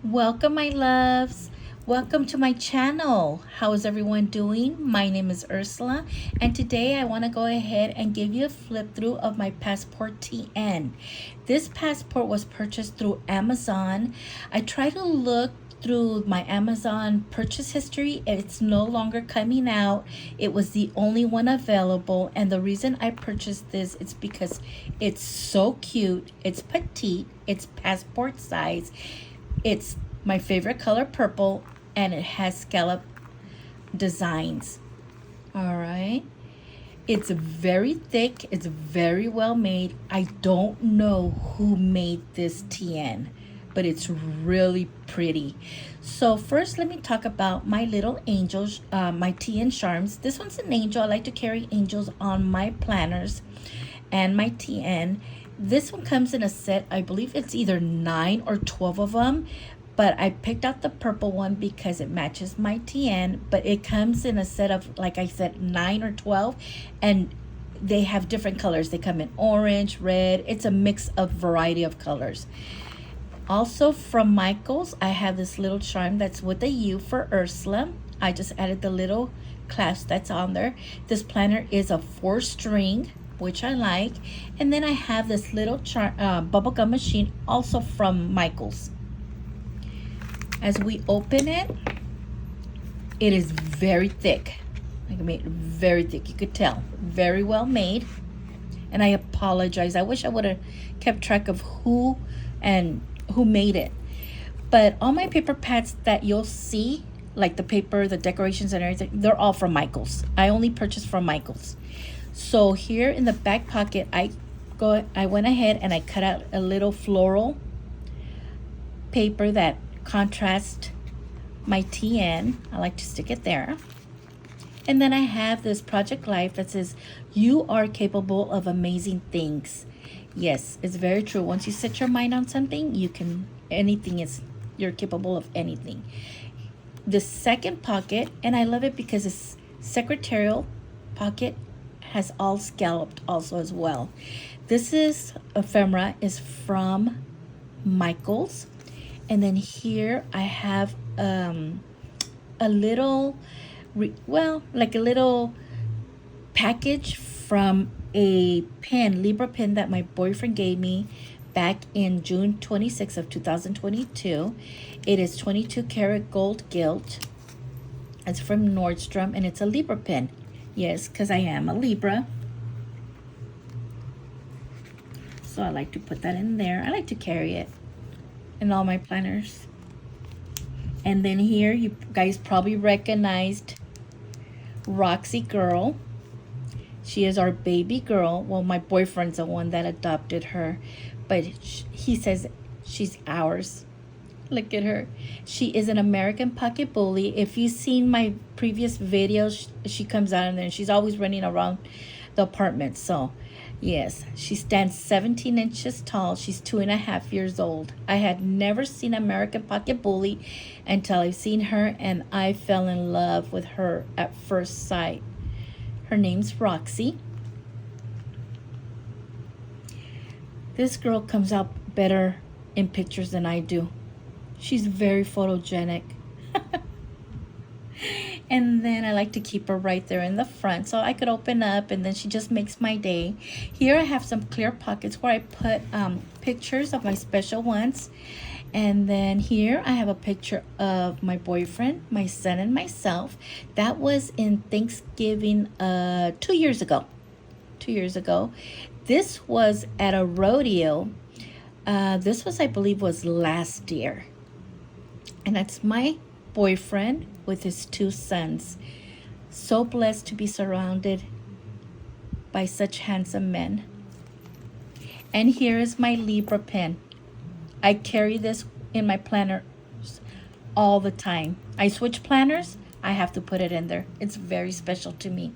Welcome, my loves. Welcome to my channel. How is everyone doing? My name is Ursula, and today I want to go ahead and give you a flip through of my Passport TN. This passport was purchased through Amazon. I try to look through my Amazon purchase history. It's no longer coming out. It was the only one available, and the reason I purchased this is because it's so cute. It's petite, it's passport size, it's my favorite color, purple, and it has scallop designs. All right. It's very thick. It's very well made. I don't know who made this TN, but it's really pretty. So first, let me talk about my little angels, my TN charms. This one's an angel. I like to carry angels on my planners and my TN. This one comes in a set. I believe it's either 9 or 12 of them, but I picked out the purple one because it matches my TN, but it comes in a set of, like I said, 9 or 12, and they have different colors. They come in orange, red. It's a mix of variety of colors. Also from Michaels, I have this little charm that's with a U for Ursula. I just added the little clasp that's on there. This planner is a 4-string, which I like. And then I have this little bubblegum machine, also from Michaels. As we open it, it is very thick. I made it very thick. You could tell. Very well made. And I apologize. I wish I would have kept track of who made it. But all my paper pads that you'll see, like the paper, the decorations and everything, they're all from Michaels. I only purchased from Michaels. So here in the back pocket, I went ahead and I cut out a little floral paper that contrasts my TN. I like to stick it there. And then I have this Project Life that says, "You are capable of amazing things." Yes, it's very true. Once you set your mind on something, you're capable of anything. The second pocket, and I love it because it's secretarial pocket, has all scalloped also as well. This is ephemera, is from Michaels. And then here I have a little, like a little package from a pen, Libra pen, that my boyfriend gave me back in June 26th of 2022. It is 22 karat gold gilt. It's from Nordstrom, and it's a Libra pen. Yes, because I am a Libra. So I like to put that in there. I like to carry it in all my planners. And then here, you guys probably recognized Roxy Girl. She is our baby girl. Well, my boyfriend's the one that adopted her, but he says she's ours. Look at her. She is an American pocket bully. If you've seen my previous videos, she comes out in there and she's always running around the apartment. So yes, she stands 17 inches tall. She's 2.5 years old. I had never seen American pocket bully until I've seen her, and I fell in love with her at first sight. Her name's Roxy. This girl comes out better in pictures than I do. She's very photogenic. And then I like to keep her right there in the front so I could open up, and then she just makes my day. Here I have some clear pockets where I put pictures of my special ones. And then here I have a picture of my boyfriend, my son, and myself. That was in Thanksgiving 2 years ago. 2 years ago. This was at a rodeo. This was, I believe, was last year. And that's my boyfriend with his 2 sons. So blessed to be surrounded by such handsome men. And here is my Libra pen. I carry this in my planners all the time. I switch planners, I have to put it in there. It's very special to me.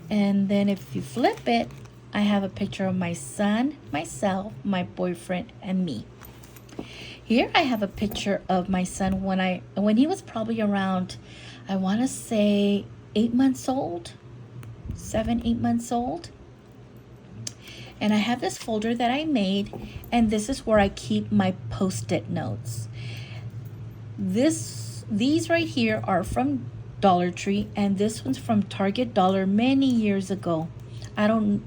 And then if you flip it, I have a picture of my son, myself, my boyfriend, and me. Here I have a picture of my son when he was probably around, I want to say 8 months old, 7, 8 months old. And I have this folder that I made, and this is where I keep my post-it notes. These right here are from Dollar Tree, and this one's from Target Dollar many years ago. I don't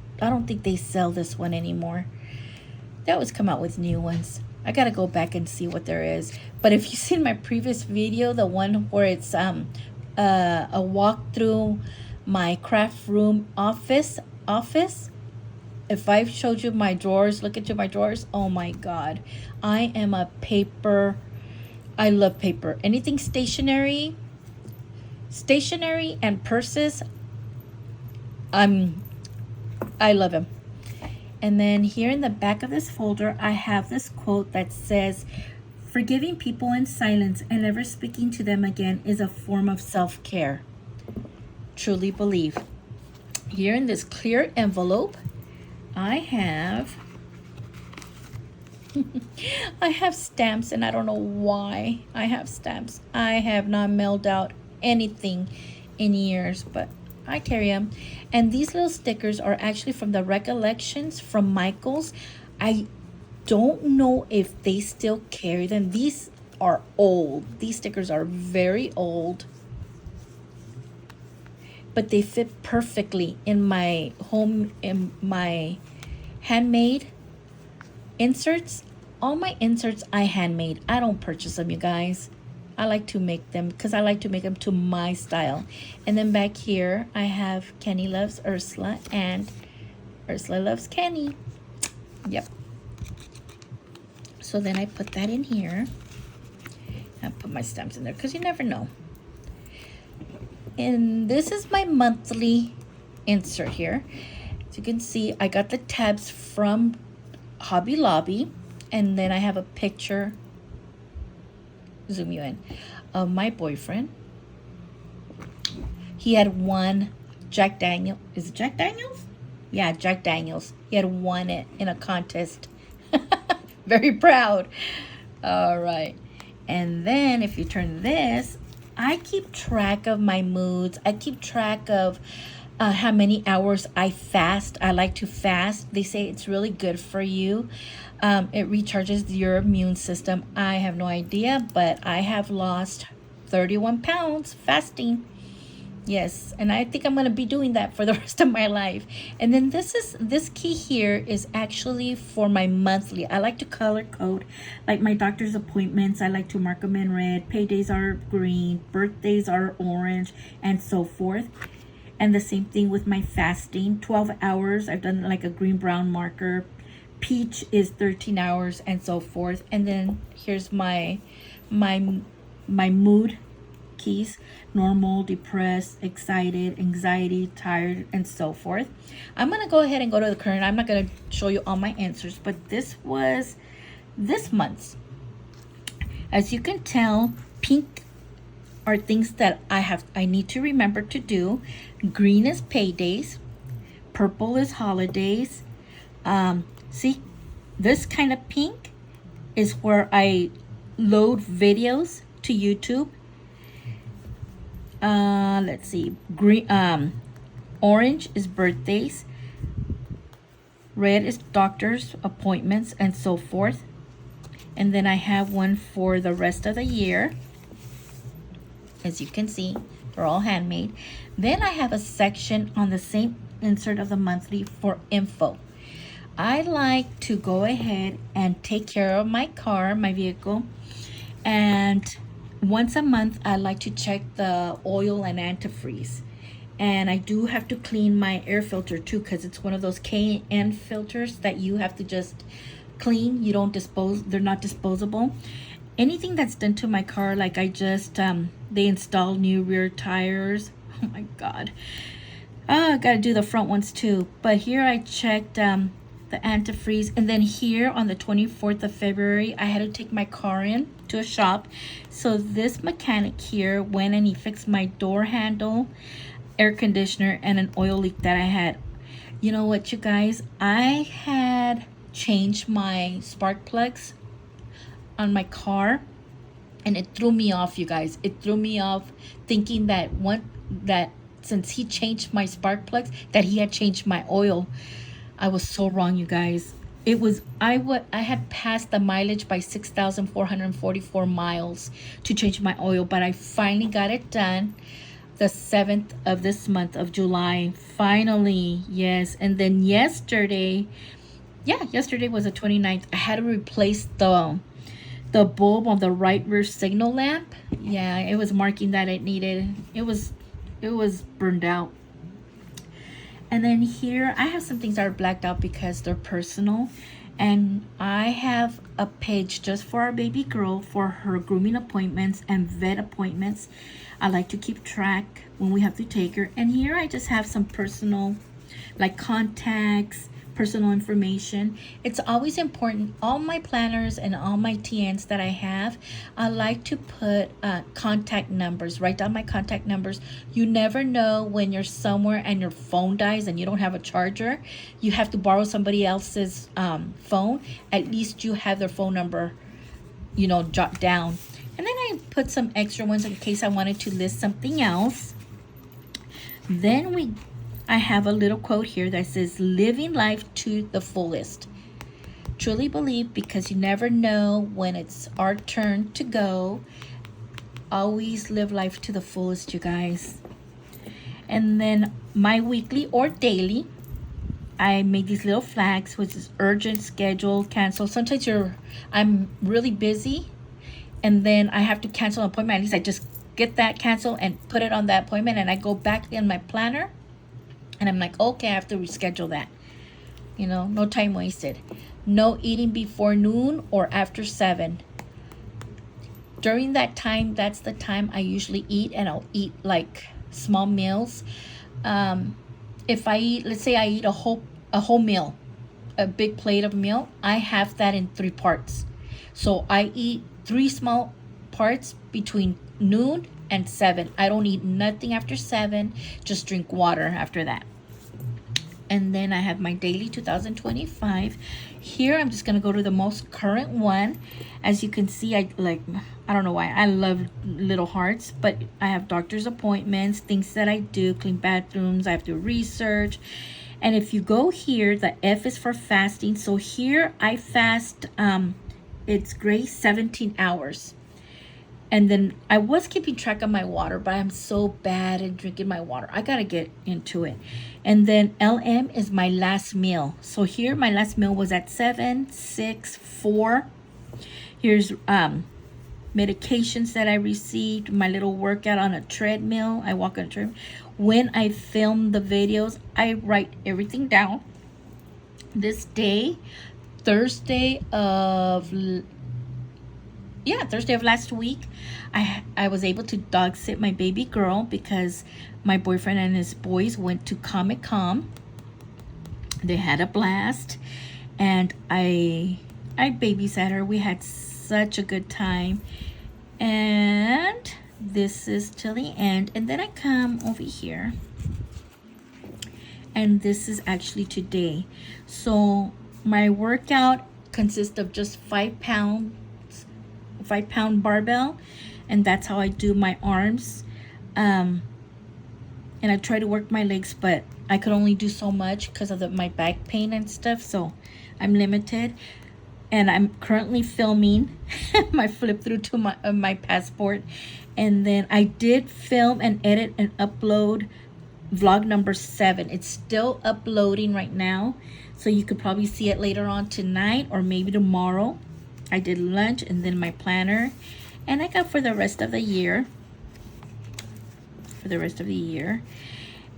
think they sell this one anymore. They always come out with new ones. I gotta go back and see what there is. But if you've seen my previous video, the one where it's a walk through my craft room office, if I've showed you my drawers, look into my drawers, oh my god, I am a paper. I love paper. Anything stationery and purses, I love them. And then here in the back of this folder, I have this quote that says, "Forgiving people in silence and never speaking to them again is a form of self-care." Truly believe. Here in this clear envelope, I have I have stamps, and I don't know why I have stamps. I have not mailed out anything in years, but I carry them. And these little stickers are actually from the Recollections from Michaels. I don't know if they still carry them. These are old. These stickers are very old, but they fit perfectly in my handmade inserts. All my inserts I handmade. I don't purchase them, you guys. I like to make them because I like to make them to my style. And then back here I have Kenny Loves Ursula and Ursula Loves Kenny. Yep. So then I put that in here. I put my stamps in there because you never know. And this is my monthly insert here. As you can see, I got the tabs from Hobby Lobby, and then I have a picture, zoom you in, of my boyfriend. He had won Jack Daniel. Is it Jack Daniels? Yeah, Jack Daniels. He had won it in a contest. Very proud. All right. And then if you turn this, I keep track of my moods. I keep track of how many hours I fast. I like to fast. They say it's really good for you. It recharges your immune system. I have no idea, but I have lost 31 pounds fasting. Yes, and I think I'm going to be doing that for the rest of my life. And then this key here is actually for my monthly. I like to color code, like my doctor's appointments. I like to mark them in red. Paydays are green. Birthdays are orange, and so forth. And the same thing with my fasting. 12 hours, I've done like a green-brown marker. Peach is 13 hours, and so forth. And then here's my mood keys: normal, depressed, excited, anxiety, tired, and so forth. I'm going to go ahead and go to the current. I'm not going to show you all my answers, but this was this month's. As you can tell, pink are things that I need to remember to do. Green is paydays. Purple is holidays. See, this kind of pink is where I load videos to YouTube. Let's see, green, orange is birthdays. Red is doctor's appointments, and so forth. And then I have one for the rest of the year. As you can see, they're all handmade. Then I have a section on the same insert of the monthly for info. I like to go ahead and take care of my car, my vehicle, and once a month I like to check the oil and antifreeze. And I do have to clean my air filter too, because it's one of those KN filters that you have to just clean. You don't dispose, they're not disposable. Anything that's done to my car, like I just they installed new rear tires. Oh my god. I gotta do the front ones too. But here I checked the antifreeze, and then here on the 24th of February I had to take my car in to a shop. So this mechanic here went and he fixed my door handle, air conditioner, and an oil leak that I had. You know what, you guys, I had changed my spark plugs on my car, and it threw me off, you guys. It threw me off, thinking that since he changed my spark plugs, that he had changed my oil. I was so wrong, you guys. it was I had passed the mileage by 6,444 miles to change my oil, but I finally got it done the 7th of this month of July. Finally, yes. And then yesterday, yeah, yesterday was the 29th. I had to replace the bulb on the right rear signal lamp. Yeah, it was marking that it was burned out. And then here I have some things that are blacked out because they're personal. And I have a page just for our baby girl for her grooming appointments and vet appointments. I like to keep track when we have to take her. And here I just have some personal, like contacts, personal information. It's always important. All my planners and all my TNs that I have, I like to put contact numbers, write down my contact numbers. You never know when you're somewhere and your phone dies and you don't have a charger. You have to borrow somebody else's phone. At least you have their phone number, jot down. And then I put some extra ones in case I wanted to list something else. Then I have a little quote here that says, living life to the fullest. Truly believe, because you never know when it's our turn to go. Always live life to the fullest, you guys. And then my weekly or daily, I made these little flags, which is urgent, schedule, cancel. Sometimes I'm really busy and then I have to cancel an appointment. At least I just get that cancel and put it on that appointment, and I go back in my planner and I'm like, okay, I have to reschedule that. No time wasted. No eating before noon or after 7. During that time, that's the time I usually eat, and I'll eat like small meals. If I eat, let's say I eat a whole meal, a big plate of meal, I have that in 3 parts. So I eat 3 small parts between noon and 7. I don't eat nothing after 7, just drink water after that. And then I have my daily 2025. Here I'm just going to go to the most current one. As you can see, I don't know why, I love little hearts, but I have doctor's appointments, things that I do, clean bathrooms, I have to research. And if you go here, the F is for fasting. So here I fast, it's Grace 17 hours. And then I was keeping track of my water, but I'm so bad at drinking my water. I got to get into it. And then LM is my last meal. So here my last meal was at 7, 6, 4. Here's medications that I received, my little workout on a treadmill. I walk on a treadmill. When I film the videos, I write everything down. This day, Thursday of last week, I was able to dog sit my baby girl because my boyfriend and his boys went to Comic-Con. They had a blast, and I babysat her. We had such a good time. And this is till the end. And then I come over here, and this is actually today. So my workout consists of just 5-pound barbell, and that's how I do my arms. And I try to work my legs, but I could only do so much because of my back pain and stuff, so I'm limited. And I'm currently filming my flip through to my passport. And then I did film and edit and upload vlog number 7. It's still uploading right now, so you could probably see it later on tonight or maybe tomorrow. I did lunch and then my planner, and I got for the rest of the year.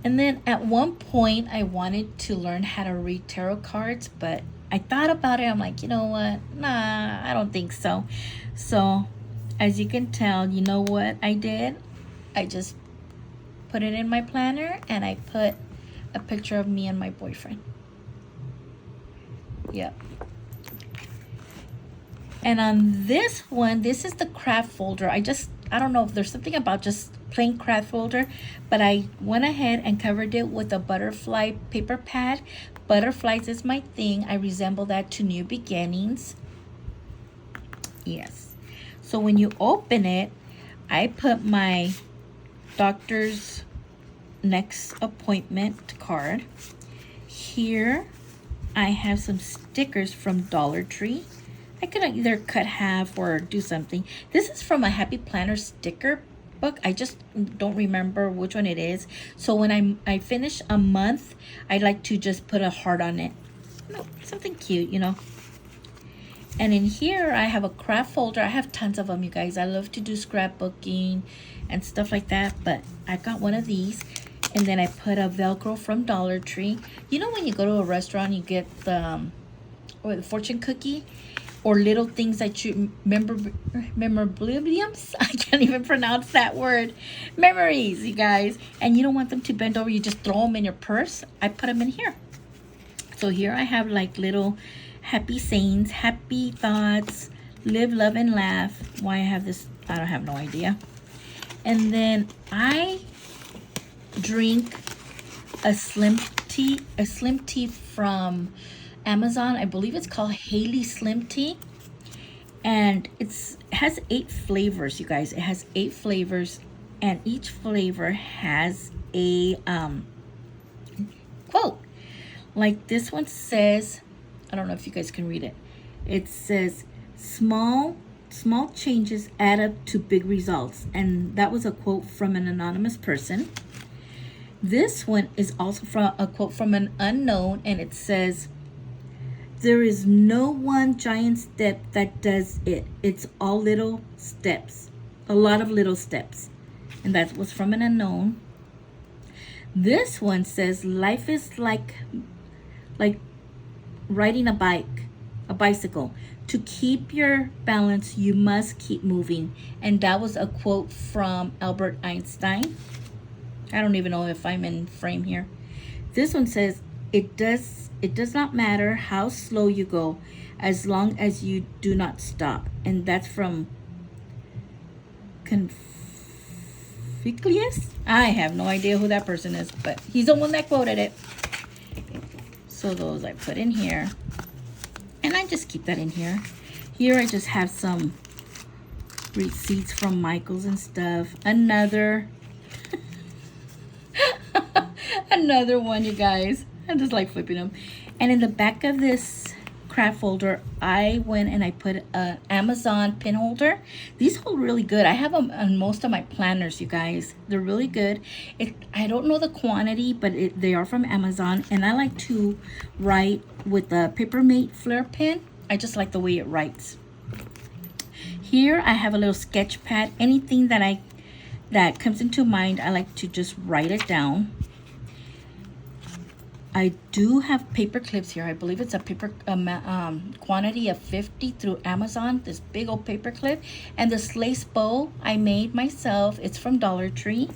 And then at one point I wanted to learn how to read tarot cards, but I thought about it. I'm like, you know what? Nah, I don't think so. So as you can tell, you know what I did? I just put it in my planner and I put a picture of me and my boyfriend. Yep. And on this one, this is the craft folder. I don't know if there's something about just plain craft folder, but I went ahead and covered it with a butterfly paper pad. Butterflies is my thing. I resemble that to New Beginnings. Yes. So when you open it, I put my doctor's next appointment card. Here I have some stickers from Dollar Tree. I could either cut half or do something. This is from a Happy Planner sticker book. I just don't remember which one it is. So when I finish a month, I like to just put a heart on it. No, something cute, you know. And in here, I have a craft folder. I have tons of them, you guys. I love to do scrapbooking and stuff like that. But I got one of these. And then I put a Velcro from Dollar Tree. You know when you go to a restaurant, you get the fortune cookie? Or little things that you memorabiliums. I can't even pronounce that word. Memories, you guys. And you don't want them to bend over. You just throw them in your purse. I put them in here. So here I have like little happy sayings, happy thoughts, live, love, and laugh. Why I have this, I don't have no idea. And then I drink a slim tea from Amazon. I believe it's called Haley Slim Tea, and it has 8 flavors, you guys. It has 8 flavors, and each flavor has a quote. Like this one says, I don't know if you guys can read it. It says, small changes add up to big results. And that was a quote from an anonymous person. This one is also from a quote from an unknown, and it says, there is no one giant step that does it. It's all little steps. A lot of little steps. And that was from an unknown. This one says, life is like riding a bicycle. To keep your balance, you must keep moving. And that was a quote from Albert Einstein. I don't even know if I'm in frame here. This one says, it does not matter how slow you go, as long as you do not stop. And that's from Confucius. I have no idea who that person is, but he's the one that quoted it. So those I put in here, and I just keep that in here. Here I just have some receipts from Michaels and stuff. Another one, you guys. I just like flipping them. And in the back of this craft folder, I went and I put an Amazon pin holder. These hold really good. I have them on most of my planners, you guys. They're really good. I don't know the quantity, but they are from Amazon. And I like to write with the Papermate Flair pen. I just like the way it writes. Here I have a little sketch pad. Anything that comes into mind, I like to just write it down. I do have paper clips here. I believe it's a paper quantity of 50 through Amazon. This big old paper clip. And this lace bow I made myself. It's from Dollar Tree.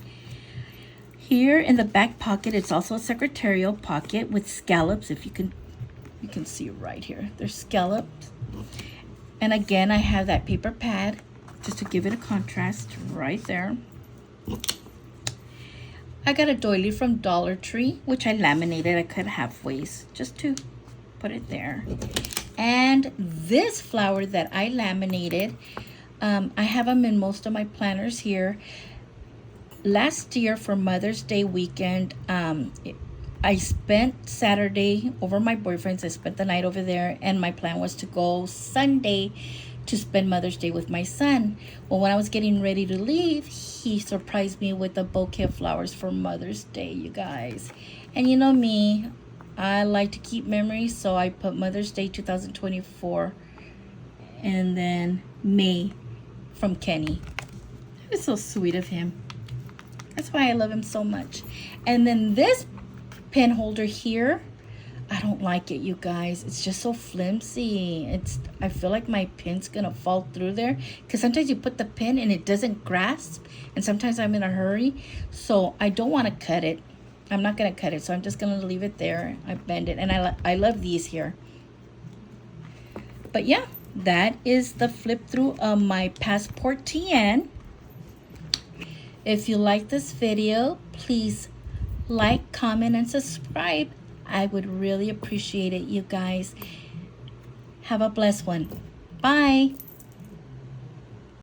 Here in the back pocket, it's also a secretarial pocket with scallops. If you can see right here. There's scallops. And again, I have that paper pad just to give it a contrast right there. I got a doily from Dollar Tree, which I laminated. I cut halfways just to put it there. And this flower that I laminated, I have them in most of my planners here. Last year for Mother's Day weekend, I spent Saturday over my boyfriend's. I spent the night over there, and my plan was to go Sunday to spend Mother's Day with my son. Well, when I was getting ready to leave, he surprised me with a bouquet of flowers for Mother's Day, you guys. And you know me, I like to keep memories, so I put Mother's Day 2024 and then May from Kenny. It was so sweet of him. That's why I love him so much. And then this pen holder here, I don't like it, you guys. It's just so flimsy. I feel like my pin's gonna fall through there, because sometimes you put the pin and it doesn't grasp, and sometimes I'm in a hurry, so I don't want to cut it. I'm not gonna cut it, so I'm just gonna leave it there. I bend it, and I love these here. But yeah, that is the flip through of my Passport TN. If you like this video, please like, comment, and subscribe. I would really appreciate it, you guys. Have a blessed one. Bye.